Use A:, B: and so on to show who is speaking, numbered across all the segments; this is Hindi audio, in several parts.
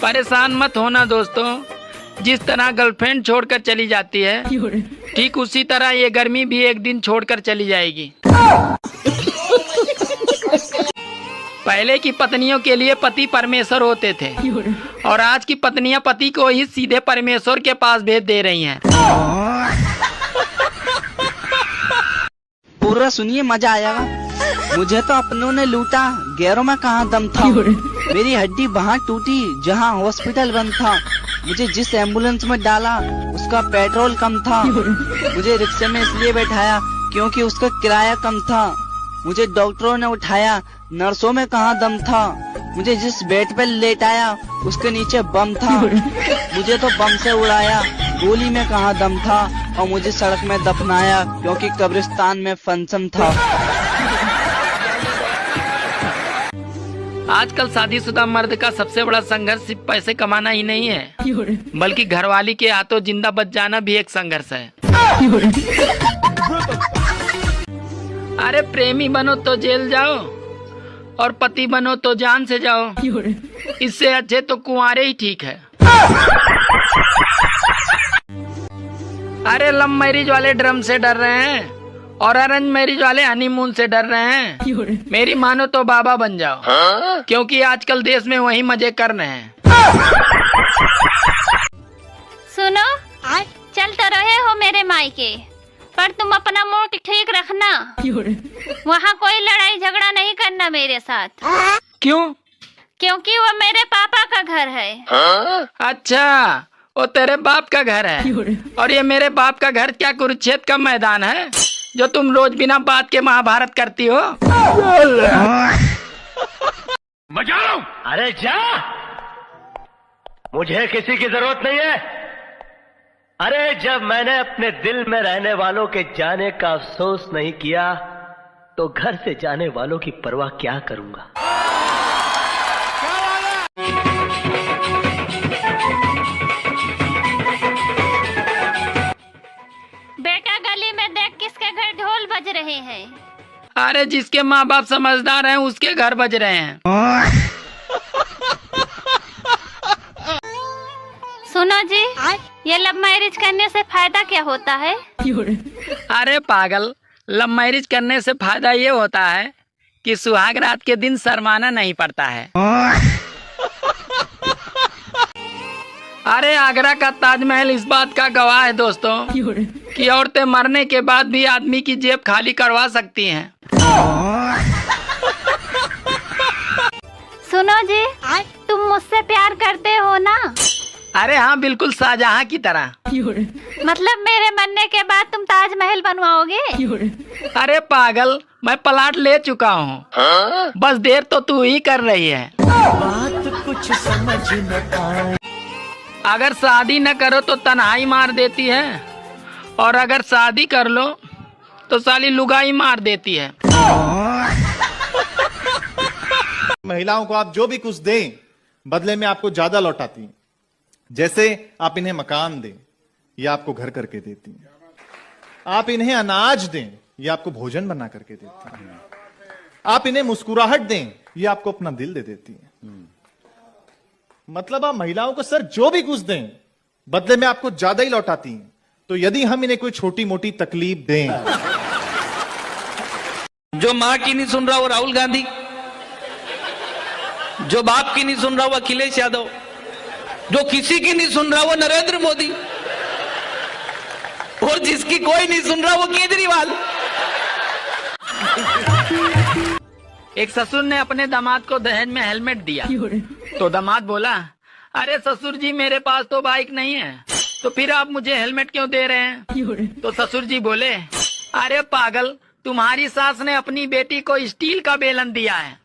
A: परेशान मत होना दोस्तों, जिस तरह गर्लफ्रेंड छोड़कर चली जाती है ठीक उसी तरह ये गर्मी भी एक दिन छोड़कर चली जाएगी। पहले की पत्नियों के लिए पति परमेश्वर होते थे और आज की पत्नियां पति को ही सीधे परमेश्वर के पास भेज दे रही हैं।
B: पूरा सुनिए, मजा आएगा। मुझे तो अपनों ने लूटा, गैरों में कहाँ दम था। मेरी हड्डी वहाँ टूटी जहाँ हॉस्पिटल बंद था। मुझे जिस एम्बुलेंस में डाला उसका पेट्रोल कम था। मुझे रिक्शे में इसलिए बैठाया क्योंकि उसका किराया कम था। मुझे डॉक्टरों ने उठाया, नर्सों में कहाँ दम था। मुझे जिस बेड पर लेटाया उसके नीचे बम था। मुझे तो बम से उड़ाया, गोली में कहाँ दम था। और मुझे सड़क में दफनाया क्योंकि कब्रिस्तान में फंक्शन था।
A: आजकल शादीशुदा मर्द का सबसे बड़ा संघर्ष सिर्फ पैसे कमाना ही नहीं है, बल्कि घरवाली के हाथों जिंदा बच जाना भी एक संघर्ष है। अरे प्रेमी बनो तो जेल जाओ और पति बनो तो जान से जाओ, इससे अच्छे तो कुंवारे ही ठीक है। अरे लव मैरिज वाले ड्रम से डर रहे हैं और अरेंज मैरिज वाले हनीमून से डर रहे हैं। मेरी मानो तो बाबा बन जाओ, क्योंकि आजकल देश में वही मजे कर रहे हैं।
C: सुनो, चल तो रहे हो मेरे मायके, पर तुम अपना मूड ठीक रखना। वहाँ कोई लड़ाई झगड़ा नहीं करना मेरे साथ।
A: क्यों?
C: क्योंकि वो मेरे पापा का घर है।
A: अच्छा, वो तेरे बाप का घर है और ये मेरे बाप का घर क्या कुरुक्षेत्र का मैदान है जो तुम रोज बिना बात के महाभारत करती हो?
D: बचा लो। अरे जा, मुझे किसी की जरूरत नहीं है। अरे जब मैंने अपने दिल में रहने वालों के जाने का अफसोस नहीं किया तो घर से जाने वालों की परवाह क्या करूंगा।
C: बेटा, गली में देख किसके घर ढोल बज रहे हैं।
A: अरे जिसके माँ बाप समझदार हैं उसके घर बज रहे हैं।
C: सुनो जी, ये लव मैरिज करने से फायदा क्या होता है?
A: अरे पागल, लव मैरिज करने से फायदा ये होता है कि सुहाग रात के दिन शर्माना नहीं पड़ता है। अरे आगरा का ताजमहल इस बात का गवाह है दोस्तों कि औरतें मरने के बाद भी आदमी की जेब खाली करवा सकती हैं।
C: सुनो जी, तुम मुझसे प्यार करते हो ना?
A: अरे हाँ, बिल्कुल शाहजहां की तरह।
C: मतलब मेरे मरने के बाद तुम ताजमहल बनवाओगे?
A: अरे पागल, मैं प्लाट ले चुका हूँ, बस देर तो तू ही कर रही है।
E: बात कुछ समझ न आए।
A: अगर शादी न करो तो तन्हाई मार देती है और अगर शादी कर लो तो साली लुगाई मार देती है।
F: महिलाओं को आप जो भी कुछ दें बदले में आपको ज्यादा लौटाती हैं। जैसे आप इन्हें मकान दें, ये आपको घर करके देती हैं। आप इन्हें अनाज दें, ये आपको भोजन बना करके देती हैं। आप इन्हें मुस्कुराहट दें, ये आपको अपना दिल दे देती हैं। मतलब आप महिलाओं को सर जो भी कुछ दें बदले में आपको ज्यादा ही लौटाती हैं। तो यदि हम इन्हें कोई छोटी मोटी तकलीफ दें।
G: जो माँ की नहीं सुन रहा वो राहुल गांधी, जो बाप की नहीं सुन रहा वो अखिलेश यादव, जो किसी की नहीं सुन रहा वो नरेंद्र मोदी, और जिसकी कोई नहीं सुन रहा वो केजरीवाल।
A: एक ससुर ने अपने दामाद को दहेज में हेलमेट दिया तो दामाद बोला, अरे ससुर जी मेरे पास तो बाइक नहीं है, तो फिर आप मुझे हेलमेट क्यों दे रहे हैं? तो ससुर जी बोले, अरे पागल, तुम्हारी सास ने अपनी बेटी को स्टील का बेलन दिया है।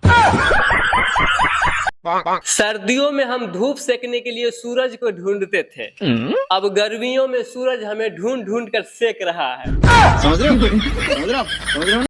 H: सर्दियों में हम धूप सेकने के लिए सूरज को ढूंढते थे, अब गर्मियों में सूरज हमें ढूंढ ढूंढ कर सेक रहा है। समझ रहे हो?